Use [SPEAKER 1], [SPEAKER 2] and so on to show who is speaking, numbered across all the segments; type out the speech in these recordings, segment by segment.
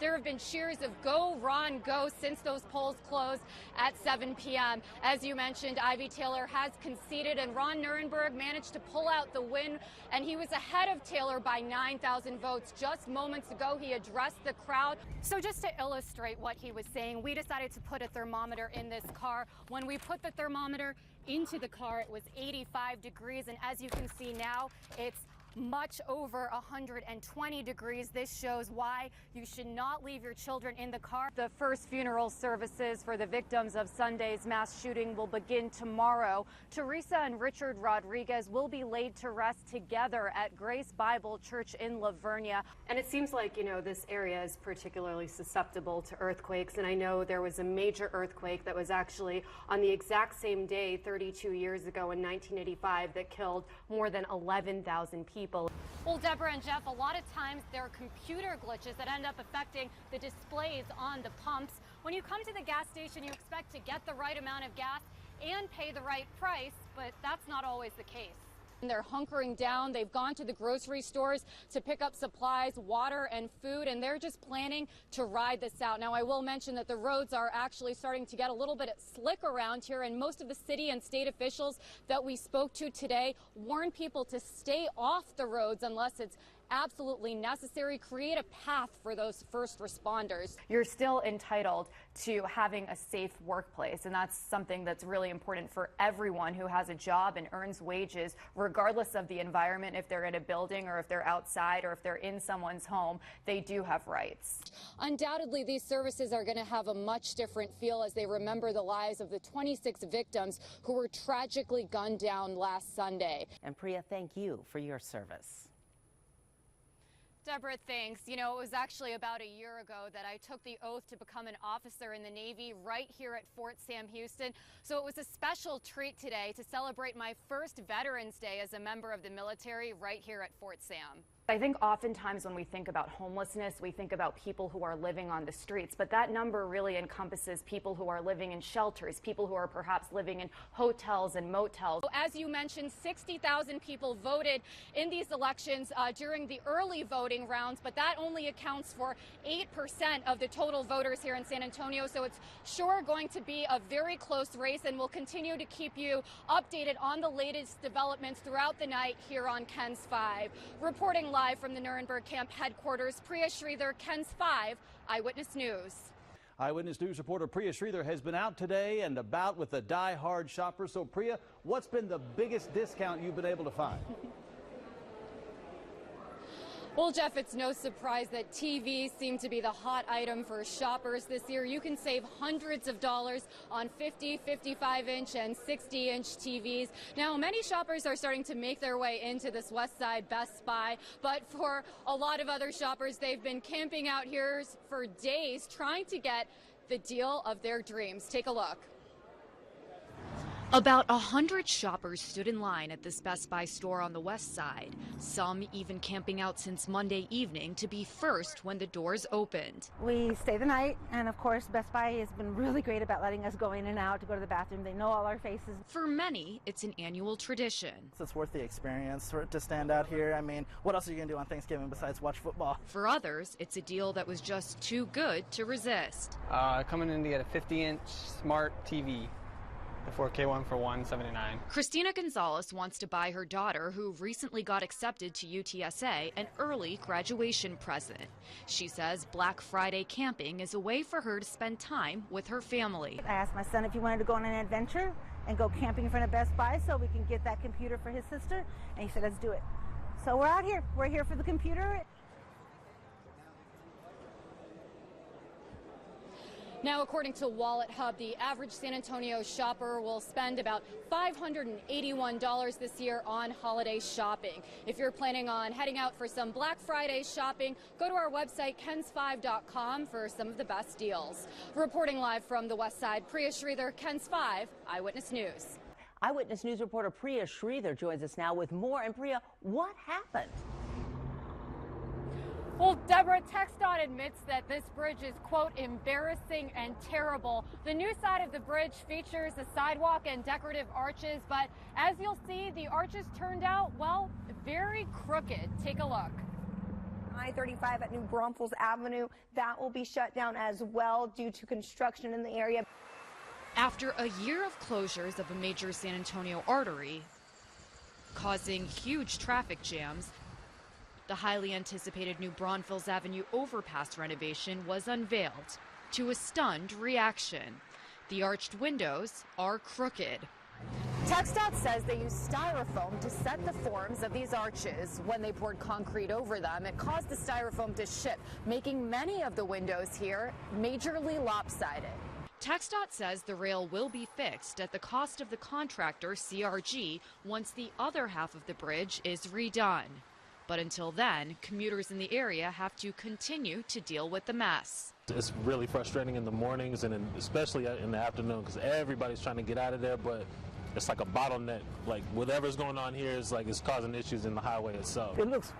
[SPEAKER 1] There have been cheers of "Go, Ron, go" since those polls closed at 7 p.m. As you mentioned, Ivy Taylor has conceded, and Ron Nirenberg managed to pull out the win, and he was ahead of Taylor by 9,000 votes. Just moments ago, he addressed the crowd. So just to illustrate what he was saying, we decided to put a thermometer in this car. When we put the thermometer into the car, it was 85 degrees, and as you can see now, it's much over 120 degrees. This shows why you should not leave your children in the car. The first funeral services for the victims of Sunday's mass shooting will begin tomorrow. Teresa and Richard Rodriguez will be laid to rest together at Grace Bible Church in La Vernia. And it seems like, this area is particularly susceptible to earthquakes. And I know there was a major earthquake that was actually on the exact same day 32 years ago in 1985 that killed more than 11,000 people. Well, Deborah and Jeff, a lot of times there are computer glitches that end up affecting the displays on the pumps. When you come to the gas station, you expect to get the right amount of gas and pay the right price, but that's not always the case. They're hunkering down. They've gone to the grocery stores to pick up supplies, water and food, and they're just planning to ride this out. Now, I will mention that the roads are actually starting to get a little bit slick around here, and most of the city and state officials that we spoke to today warn people to stay off the roads unless it's absolutely necessary. Create a path for those first responders. You're still entitled to having a safe workplace, and that's something that's really important for everyone who has a job and earns wages, regardless of the environment. If they're in a building or if they're outside or if they're in someone's home, they do have rights. Undoubtedly, these services are going to have a much different feel as they remember the lives of the 26 victims who were tragically gunned down last Sunday.
[SPEAKER 2] And Priya, thank you for your service.
[SPEAKER 1] Deborah, thanks. It was actually about a year ago that I took the oath to become an officer in the Navy right here at Fort Sam Houston. So it was a special treat today to celebrate my first Veterans Day as a member of the military right here at Fort Sam. I think oftentimes when we think about homelessness, we think about people who are living on the streets, but that number really encompasses people who are living in shelters, people who are perhaps living in hotels and motels. As you mentioned, 60,000 people voted in these elections during the early voting rounds, but that only accounts for 8% of the total voters here in San Antonio, so it's sure going to be a very close race, and we'll continue to keep you updated on the latest developments throughout the night here on KENS 5. Reporting live from the Nuremberg camp headquarters, Priya Sridhar, KENS 5 Eyewitness News.
[SPEAKER 3] Eyewitness News reporter Priya Sridhar has been out today and about with the die-hard shoppers. So Priya, what's been the biggest discount you've been able to find?
[SPEAKER 1] Well, Jeff, it's no surprise that TVs seem to be the hot item for shoppers this year. You can save hundreds of dollars on 50, 55-inch, and 60-inch TVs. Now, many shoppers are starting to make their way into this West Side Best Buy, but for a lot of other shoppers, they've been camping out here for days trying to get the deal of their dreams. Take a look. About 100 shoppers stood in line at this Best Buy store on the west side, some even camping out since Monday evening to be first when the doors opened.
[SPEAKER 4] We stay the night, and of course Best Buy has been really great about letting us go in and out to go to the bathroom. They know all our faces.
[SPEAKER 1] For many, it's an annual tradition.
[SPEAKER 5] It's worth the experience to stand out here. I mean, what else are you going to do on Thanksgiving besides watch football?
[SPEAKER 1] For others, it's a deal that was just too good to resist.
[SPEAKER 6] Coming in to get a 50-inch smart TV. The 4K one for $179.
[SPEAKER 1] Christina Gonzalez wants to buy her daughter, who recently got accepted to UTSA, an early graduation present. She says Black Friday camping is a way for her to spend time with her family.
[SPEAKER 4] I asked my son if he wanted to go on an adventure and go camping in front of Best Buy so we can get that computer for his sister, and he said, let's do it. So we're out here. We're here for the computer.
[SPEAKER 1] Now, according to Wallet Hub, the average San Antonio shopper will spend about $581 this year on holiday shopping. If you're planning on heading out for some Black Friday shopping, go to our website, KENS5.com, for some of the best deals. Reporting live from the West Side, Priya Sridhar, KENS 5 Eyewitness News.
[SPEAKER 2] Eyewitness News reporter Priya Sridhar joins us now with more. And Priya, what happened?
[SPEAKER 1] Well, Deborah, TxDOT admits that this bridge is, quote, embarrassing and terrible. The new side of the bridge features a sidewalk and decorative arches, but as you'll see, the arches turned out, well, very crooked. Take a look.
[SPEAKER 7] I-35 at New Braunfels Avenue. That will be shut down as well due to construction in the area.
[SPEAKER 1] After a year of closures of a major San Antonio artery, causing huge traffic jams, the highly anticipated New Braunfels Avenue overpass renovation was unveiled to a stunned reaction. The arched windows are crooked. TxDOT says they used styrofoam to set the forms of these arches. When they poured concrete over them, it caused the styrofoam to shift, making many of the windows here majorly lopsided. TxDOT says the rail will be fixed at the cost of the contractor, CRG, once the other half of the bridge is redone. But until then, commuters in the area have to continue to deal with the mess.
[SPEAKER 8] It's really frustrating in the mornings and especially in the afternoon because everybody's trying to get out of there, but it's like a bottleneck. Like whatever's going on here is like it's causing issues in the highway itself.
[SPEAKER 9] It looks,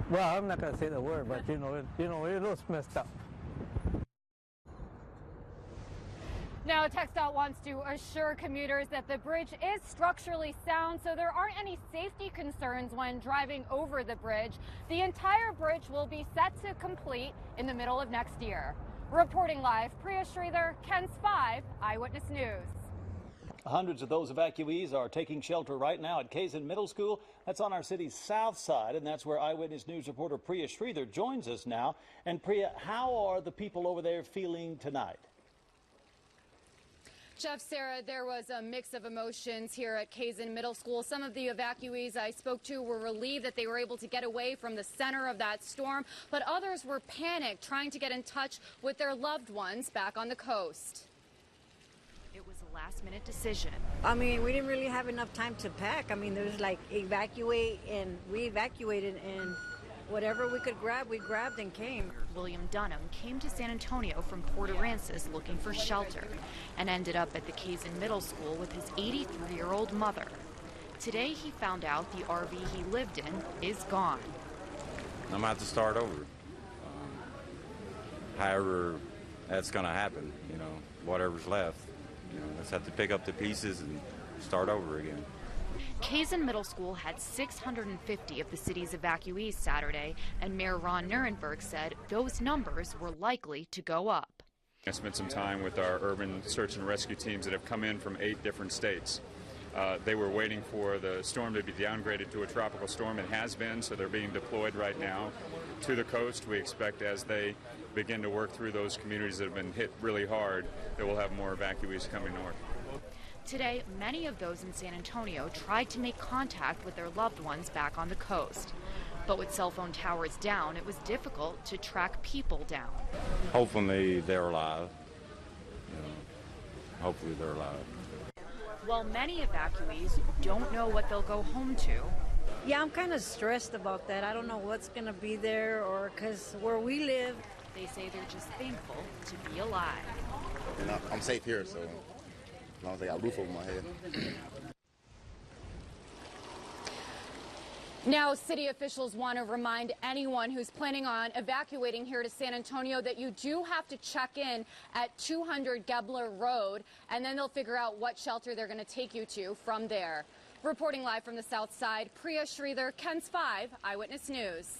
[SPEAKER 9] well, I'm not going to say the word, but it looks messed up.
[SPEAKER 1] Now, TxDOT wants to assure commuters that the bridge is structurally sound, so there aren't any safety concerns when driving over the bridge. The entire bridge will be set to complete in the middle of next year. Reporting live, Priya Sridhar, KENS 5 Eyewitness News.
[SPEAKER 3] Hundreds of those evacuees are taking shelter right now at Kazin Middle School. That's on our city's south side, and that's where Eyewitness News reporter Priya Sridhar joins us now. And Priya, how are the people over there feeling tonight?
[SPEAKER 1] Jeff, Sarah, there was a mix of emotions here at Kazin Middle School. Some of the evacuees I spoke to were relieved that they were able to get away from the center of that storm, but others were panicked, trying to get in touch with their loved ones back on the coast. It was a last-minute decision.
[SPEAKER 10] I mean, we didn't really have enough time to pack. I mean, there's like evacuate, and we evacuated, and whatever we could grab, we grabbed and came.
[SPEAKER 1] William Dunham came to San Antonio from Port Aransas looking for shelter and ended up at the Kazin Middle School with his 83-year-old mother. Today he found out the RV he lived in is gone.
[SPEAKER 11] I'm going to have to start over. However that's going to happen, whatever's left. Let's have to pick up the pieces and start over again.
[SPEAKER 1] Kazin Middle School had 650 of the city's evacuees Saturday, and Mayor Ron Nirenberg said those numbers were likely to go up.
[SPEAKER 12] I spent some time with our urban search and rescue teams that have come in from 8 different states. They were waiting for the storm to be downgraded to a tropical storm. It has been, so they're being deployed right now to the coast. We expect as they begin to work through those communities that have been hit really hard, that we'll have more evacuees coming north.
[SPEAKER 1] Today, many of those in San Antonio tried to make contact with their loved ones back on the coast. But with cell phone towers down, it was difficult to track people down.
[SPEAKER 11] Hopefully they're alive. Hopefully they're alive.
[SPEAKER 1] While many evacuees don't know what they'll go home to.
[SPEAKER 10] Yeah, I'm kind of stressed about that. I don't know what's going to be there, or because where we live.
[SPEAKER 1] They say they're just thankful to be alive.
[SPEAKER 13] And I'm safe here, so as long as I got a roof over my head.
[SPEAKER 1] Now, city officials want to remind anyone who's planning on evacuating here to San Antonio that you do have to check in at 200 Gebler Road, and then they'll figure out what shelter they're going to take you to from there. Reporting live from the south side, Priya Sridhar, KENS 5 Eyewitness News.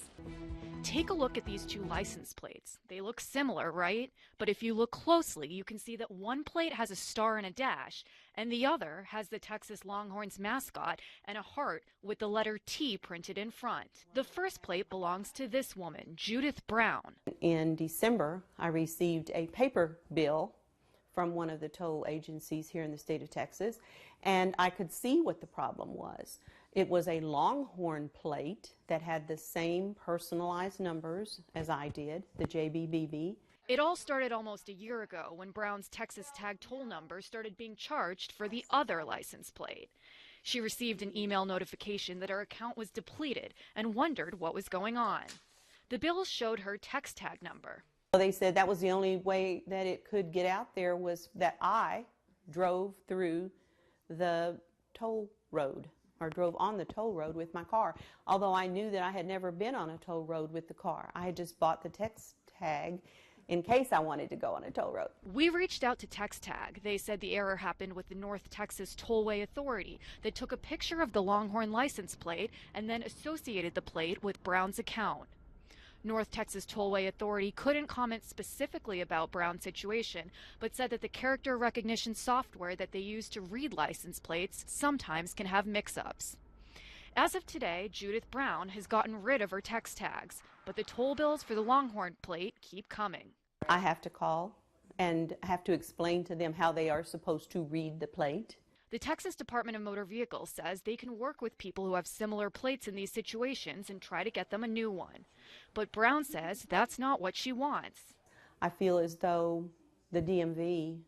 [SPEAKER 1] Take a look at these two license plates. They look similar, right? But if you look closely, you can see that one plate has a star and a dash, and the other has the Texas Longhorns mascot and a heart with the letter T printed in front. The first plate belongs to this woman, Judith Brown.
[SPEAKER 14] In December, I received a paper bill from one of the toll agencies here in the state of Texas, and I could see what the problem was. It was a Longhorn plate that had the same personalized numbers as I did, the JBBB.
[SPEAKER 1] It all started almost a year ago when Brown's Texas tag toll number started being charged for the other license plate. She received an email notification that her account was depleted and wondered what was going on. The bill showed her text tag number.
[SPEAKER 14] They said that was the only way that it could get out there was that I drove through the toll road, or drove on the toll road with my car, although I knew that I had never been on a toll road with the car. I had just bought the text tag in case I wanted to go on a toll road.
[SPEAKER 1] We reached out to Text Tag. They said the error happened with the North Texas Tollway Authority. They took a picture of the Longhorn license plate and then associated the plate with Brown's account. North Texas Tollway Authority couldn't comment specifically about Brown's situation, but said that the character recognition software that they use to read license plates sometimes can have mix-ups. As of today, Judith Brown has gotten rid of her text tags, but the toll bills for the Longhorn plate keep coming.
[SPEAKER 14] I have to call and have to explain to them how they are supposed to read the plate.
[SPEAKER 1] The Texas Department of Motor Vehicles says they can work with people who have similar plates in these situations and try to get them a new one. But Brown says that's not what she wants.
[SPEAKER 14] I feel as though the DMV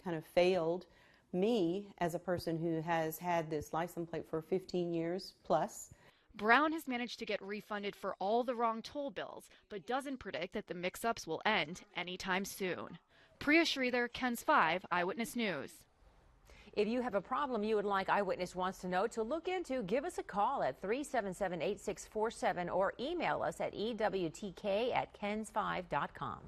[SPEAKER 14] kind of failed me as a person who has had this license plate for 15 years plus.
[SPEAKER 1] Brown has managed to get refunded for all the wrong toll bills, but doesn't predict that the mix-ups will end anytime soon. Priya Sridhar, KENS 5 Eyewitness News.
[SPEAKER 15] If you have a problem you would like Eyewitness Wants to Know to look into, give us a call at 377-8647 or email us at ewtk@kens5.com.